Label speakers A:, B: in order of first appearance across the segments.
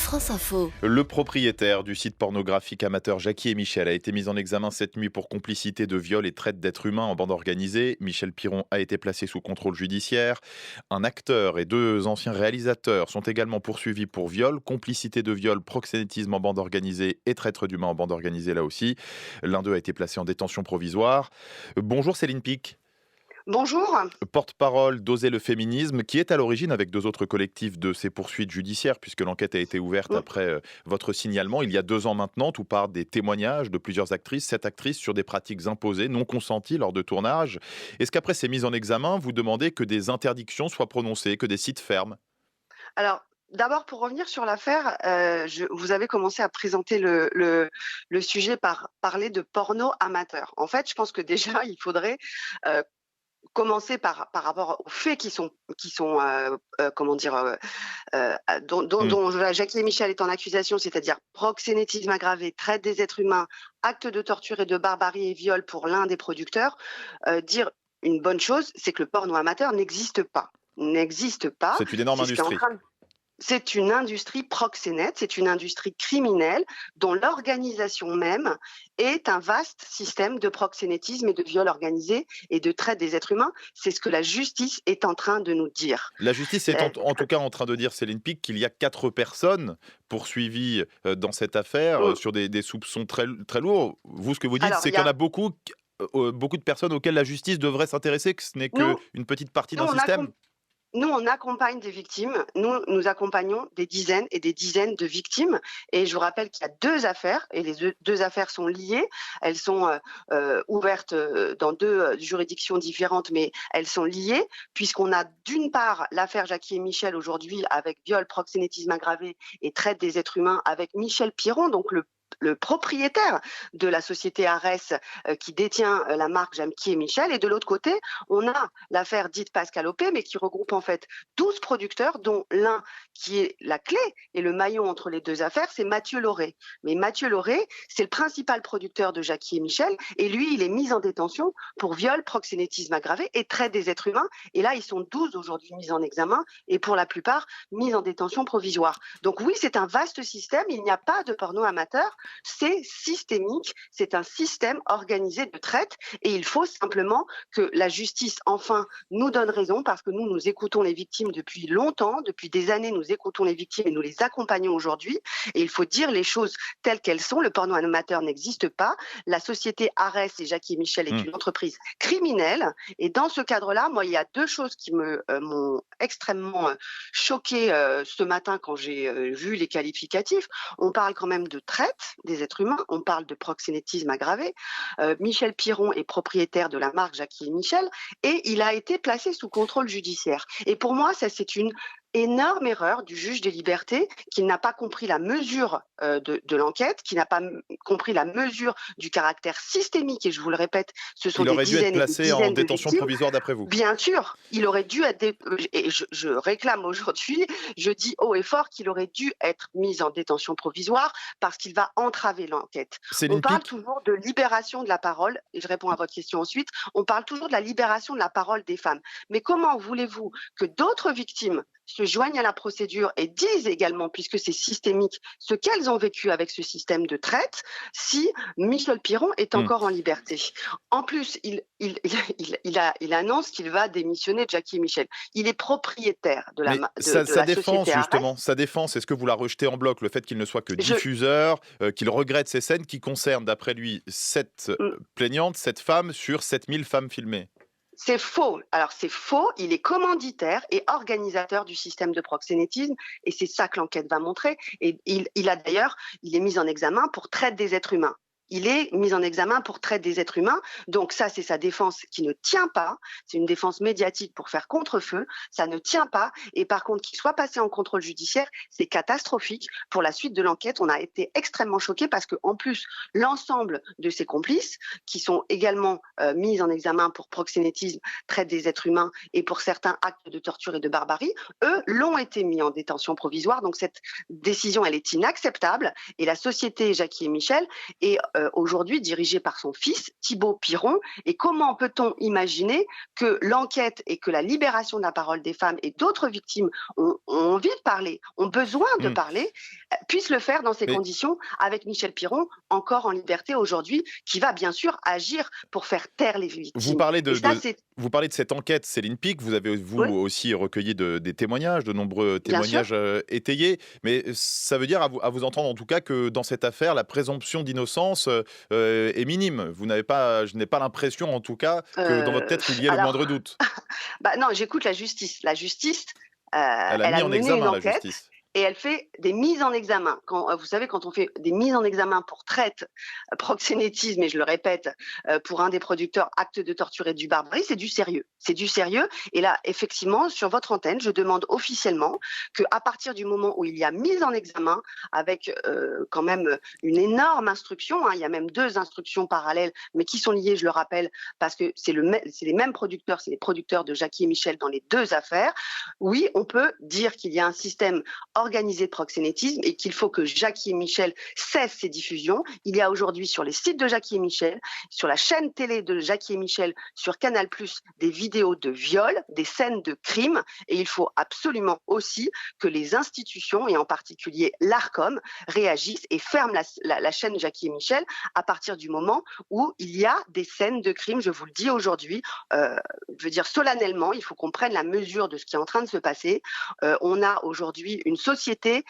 A: France Info.
B: Le propriétaire du site pornographique amateur Jackie et Michel a été mis en examen cette nuit pour complicité de viol et traite d'êtres humains en bande organisée. Michel Piron a été placé sous contrôle judiciaire. Un acteur et deux anciens réalisateurs sont également poursuivis pour viol, complicité de viol, proxénétisme en bande organisée et traite d'humains en bande organisée là aussi. L'un d'eux a été placé en détention provisoire. Bonjour Céline Pic.
C: Bonjour.
B: Porte-parole d'Oser le féminisme, qui est à l'origine avec deux autres collectifs de ces poursuites judiciaires, puisque l'enquête a été ouverte
C: Mm.
B: après votre signalement il y a 2 ans maintenant, tout part des témoignages de plusieurs actrices, 7 actrices, sur des pratiques imposées, non consenties lors de tournages. Est-ce qu'après ces mises en examen, vous demandez que des interdictions soient prononcées, que des sites ferment?
C: Alors, d'abord, pour revenir sur l'affaire, vous avez commencé à présenter le sujet par parler de porno amateur. En fait, je pense que déjà, il faudrait euh, commencer par rapport aux faits comment dire,
B: Hmm.
C: dont Jackie et Michel est en accusation, c'est-à-dire proxénétisme aggravé, traite des êtres humains, actes de torture et de barbarie et viol pour l'un des producteurs. Dire une bonne chose, c'est que le porno amateur n'existe pas. N'existe pas.
B: C'est une énorme
C: C'est ce qui est en
B: industrie.
C: train de C'est une industrie proxénète, c'est une industrie criminelle dont l'organisation même est un vaste système de proxénétisme et de viol organisé et de traite des êtres humains. C'est ce que la justice est en train de nous dire.
B: La justice est
C: Euh,
B: en tout cas en train de dire, Céline Pic, qu'il y a 4 personnes poursuivies dans cette affaire
C: mm.
B: sur des soupçons très, très lourds. Vous, ce que vous dites,
C: Alors,
B: c'est
C: il y
B: qu'il y en
C: a,
B: a beaucoup de personnes auxquelles la justice devrait s'intéresser, que ce n'est
C: nous,
B: qu'une petite partie
C: nous,
B: d'un
C: on
B: système.
C: Nous, on accompagne des victimes. Nous accompagnons des dizaines et des dizaines de victimes. Et je vous rappelle qu'il y a deux affaires, et les deux affaires sont liées. Elles sont ouvertes dans deux juridictions différentes, mais elles sont liées, puisqu'on a d'une part l'affaire Jackie et Michel aujourd'hui avec viol, proxénétisme aggravé et traite des êtres humains avec Michel Piron, donc le propriétaire de la société Arès qui détient la marque Jackie et Michel. Et de l'autre côté, on a l'affaire dite Pascal Opé, mais qui regroupe en fait 12 producteurs, dont l'un qui est la clé et le maillon entre les deux affaires, c'est Mathieu Lauré. Mais Mathieu Lauré, c'est le principal producteur de Jackie et Michel, et lui, il est mis en détention pour viol, proxénétisme aggravé et traite des êtres humains. Et là, ils sont 12 aujourd'hui mis en examen, et pour la plupart, mis en détention provisoire. Donc oui, c'est un vaste système, il n'y a pas de porno amateur, c'est systémique, c'est un système organisé de traite, et il faut simplement que la justice enfin nous donne raison, parce que nous écoutons les victimes depuis longtemps, depuis des années nous écoutons les victimes et nous les accompagnons aujourd'hui, et il faut dire les choses telles qu'elles sont. Le porno amateur n'existe pas, la société Arès et Jackie et Michel est
B: Hmm.
C: une entreprise criminelle, et dans ce cadre-là, moi il y a deux choses qui m'ont extrêmement choquée ce matin quand j'ai vu les qualificatifs. On parle quand même de traite des êtres humains, on parle de proxénétisme aggravé. Michel Piron est propriétaire de la marque Jackie et Michel, et il a été placé sous contrôle judiciaire. Et pour moi, ça c'est une énorme erreur du juge des libertés, qui n'a pas compris la mesure de l'enquête, qui n'a pas compris la mesure du caractère systémique, et je vous le répète, ce sont
B: Il
C: des
B: aurait dû être
C: dizaines et des
B: placé en
C: dizaines de
B: détention
C: victimes.
B: provisoire d'après vous.
C: Bien sûr, il aurait dû être, et je réclame aujourd'hui, je dis haut et fort qu'il aurait dû être mis en détention provisoire, parce qu'il va entraver l'enquête. On
B: Céline
C: parle
B: Pic,
C: toujours de libération de la parole, et je réponds à votre question ensuite, on parle toujours de la libération de la parole des femmes. Mais comment voulez-vous que d'autres victimes se joignent à la procédure et disent également, puisque c'est systémique, ce qu'elles ont vécu avec ce système de traite, si Michel Piron est
B: hmm.
C: encore en liberté? En plus, il annonce qu'il va démissionner de Jackie et Michel. Il est propriétaire de
B: Mais
C: de
B: sa
C: la
B: défense,
C: société Arès.
B: justement, sa défense, est-ce que vous la rejetez en bloc, le fait qu'il ne soit que
C: Je,
B: diffuseur, qu'il regrette ces scènes qui concernent, d'après lui, 7 plaignantes, 7 femmes sur 7 000 femmes filmées?
C: c'est faux. Alors c'est faux, il est commanditaire et organisateur du système de proxénétisme, et c'est ça que l'enquête va montrer. Et il est mis en examen pour traite des êtres humains. Il est mis en examen pour traite des êtres humains. Donc ça, c'est sa défense qui ne tient pas. C'est une défense médiatique pour faire contre-feu. Ça ne tient pas. Et par contre, qu'il soit passé en contrôle judiciaire, c'est catastrophique. Pour la suite de l'enquête, on a été extrêmement choqués, parce que en plus, l'ensemble de ses complices, qui sont également mis en examen pour proxénétisme, traite des êtres humains et pour certains actes de torture et de barbarie, eux l'ont été mis en détention provisoire. Donc cette décision, elle est inacceptable. Et la société Jackie et Michel est aujourd'hui dirigée par son fils, Thibaut Piron. Et comment peut-on imaginer que l'enquête et que la libération de la parole des femmes et d'autres victimes ont envie de parler, ont besoin de
B: Mmh.
C: parler, puissent le faire dans ces
B: Mais
C: conditions avec Michel Piron, encore en liberté aujourd'hui, qui va bien sûr agir pour faire taire les
B: vous
C: victimes.
B: parlez
C: Et
B: de
C: ça,
B: de
C: c'est...
B: vous parlez de cette enquête Céline Pic, vous avez vous
C: Oui,
B: aussi recueilli des témoignages, de nombreux
C: bien sûr.
B: témoignages, étayés, mais ça veut dire à vous entendre en tout cas que dans cette affaire, la présomption d'innocence, est minime. Vous n'avez pas Je n'ai pas l'impression en tout cas que dans votre tête il y ait le moindre
C: Alors,
B: doute.
C: bah, non, j'écoute la justice. La justice,
B: Elle a
C: elle a
B: mis en
C: mené une
B: examen la
C: enquête
B: justice.
C: et elle fait des mises en examen. Quand, vous savez, quand on fait des mises en examen pour traite, proxénétisme et je le répète, pour un des producteurs, acte de torture et du barbarie, c'est du sérieux. C'est du sérieux et là, effectivement, sur votre antenne, je demande officiellement qu'à partir du moment où il y a mise en examen avec, quand même, une énorme instruction, hein, il y a même 2 instructions parallèles, mais qui sont liées, je le rappelle, parce que c'est les mêmes producteurs, c'est les producteurs de Jackie et Michel dans les 2 affaires. Oui, on peut dire qu'il y a un système organisé de proxénétisme et qu'il faut que Jackie et Michel cessent ces diffusions. Il y a aujourd'hui sur les sites de Jackie et Michel, sur la chaîne télé de Jackie et Michel, sur Canal+, des vidéos de viol, des scènes de crimes et il faut absolument aussi que les institutions et en particulier l'Arcom réagissent et ferment la chaîne Jackie et Michel à partir du moment où il y a des scènes de crimes, je vous le dis aujourd'hui, je veux dire solennellement, il faut qu'on prenne la mesure de ce qui est en train de se passer. On a aujourd'hui une société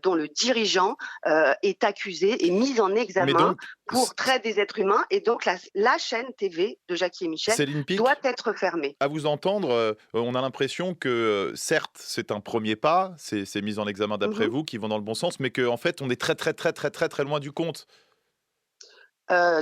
C: dont le dirigeant est accusé et mis en
B: Mais
C: examen
B: donc
C: pour traite des êtres humains et donc la chaîne TV de Jackie et Michel
B: Céline
C: doit
B: Pic,
C: être fermée.
B: à vous entendre, on a l'impression que, certes, c'est un premier pas, ces mises en examen d'après
C: Mmh.
B: vous qui vont dans le bon sens, mais qu'en fait, on est très, très, très, très, très, très loin du compte.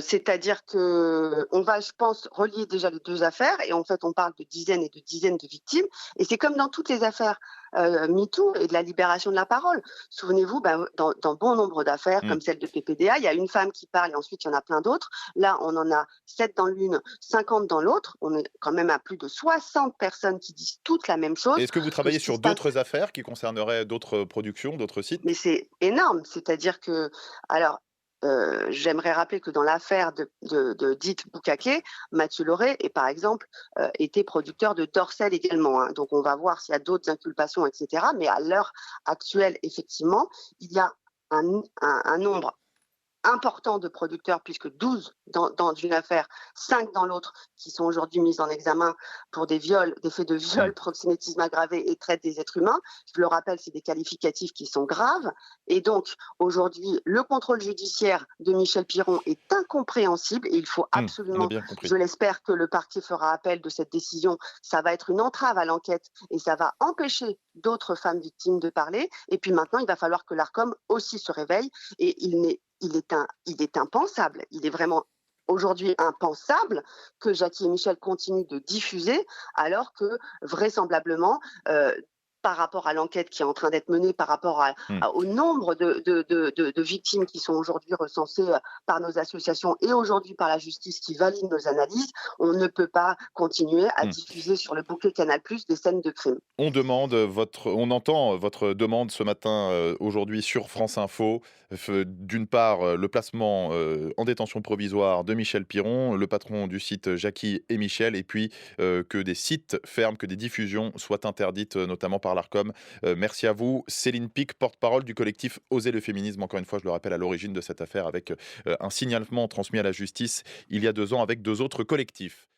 C: C'est-à-dire qu'on va, je pense, relier déjà les 2 affaires et en fait, on parle de dizaines de victimes et c'est comme dans toutes les affaires, MeToo et de la libération de la parole. Souvenez-vous, ben, dans bon nombre d'affaires
B: Mmh.
C: comme celle de PPDA, il y a une femme qui parle et ensuite il y en a plein d'autres. Là, on en a 7 dans l'une, 50 dans l'autre. On est quand même à plus de 60 personnes qui disent toutes la même
B: Et
C: chose,
B: est-ce que vous
C: que
B: travaillez
C: ce qui
B: sur
C: se passe,
B: d'autres affaires qui concerneraient d'autres productions, d'autres
C: mais
B: sites?
C: c'est énorme. C'est-à-dire que alors, j'aimerais rappeler que dans l'affaire de dite Boucaquet, Mathieu Laurey est par exemple, était producteur de Dorcel également, hein. Donc on va voir s'il y a d'autres inculpations et cetera. Mais à l'heure actuelle, effectivement, il y a un nombre important de producteurs, puisque 12 dans une affaire, 5 dans l'autre, qui sont aujourd'hui mis en examen pour des viols, des faits de
B: Mmh.
C: viol, proxénétisme aggravé et traite des êtres humains. Je le rappelle, c'est des qualificatifs qui sont graves. Et donc, aujourd'hui, le contrôle judiciaire de Michel Piron est incompréhensible et il faut
B: Mmh. On a
C: absolument,
B: bien compris.
C: je l'espère, que le parquet fera appel de cette décision. Ça va être une entrave à l'enquête et ça va empêcher d'autres femmes victimes de parler. Et puis maintenant, il va falloir que l'ARCOM aussi se réveille et il est impensable, il est vraiment aujourd'hui impensable que Jackie et Michel continuent de diffuser alors que vraisemblablement, par rapport à l'enquête qui est en train d'être menée, par rapport
B: Mmh.
C: au nombre de victimes qui sont aujourd'hui recensées par nos associations et aujourd'hui par la justice qui valide nos analyses, on ne peut pas continuer à
B: Mmh.
C: diffuser sur le bouquet Canal+ des scènes de crime.
B: On entend votre demande ce matin, aujourd'hui sur France Info. D'une part, le placement, en détention provisoire de Michel Piron, le patron du site Jackie et Michel et puis, que des sites ferment, que des diffusions soient interdites, notamment par l'Arcom. Merci à vous. Céline Pic, porte-parole du collectif Oser le féminisme, encore une fois, je le rappelle, à l'origine de cette affaire avec, un signalement transmis à la justice il y a 2 ans avec 2 autres collectifs.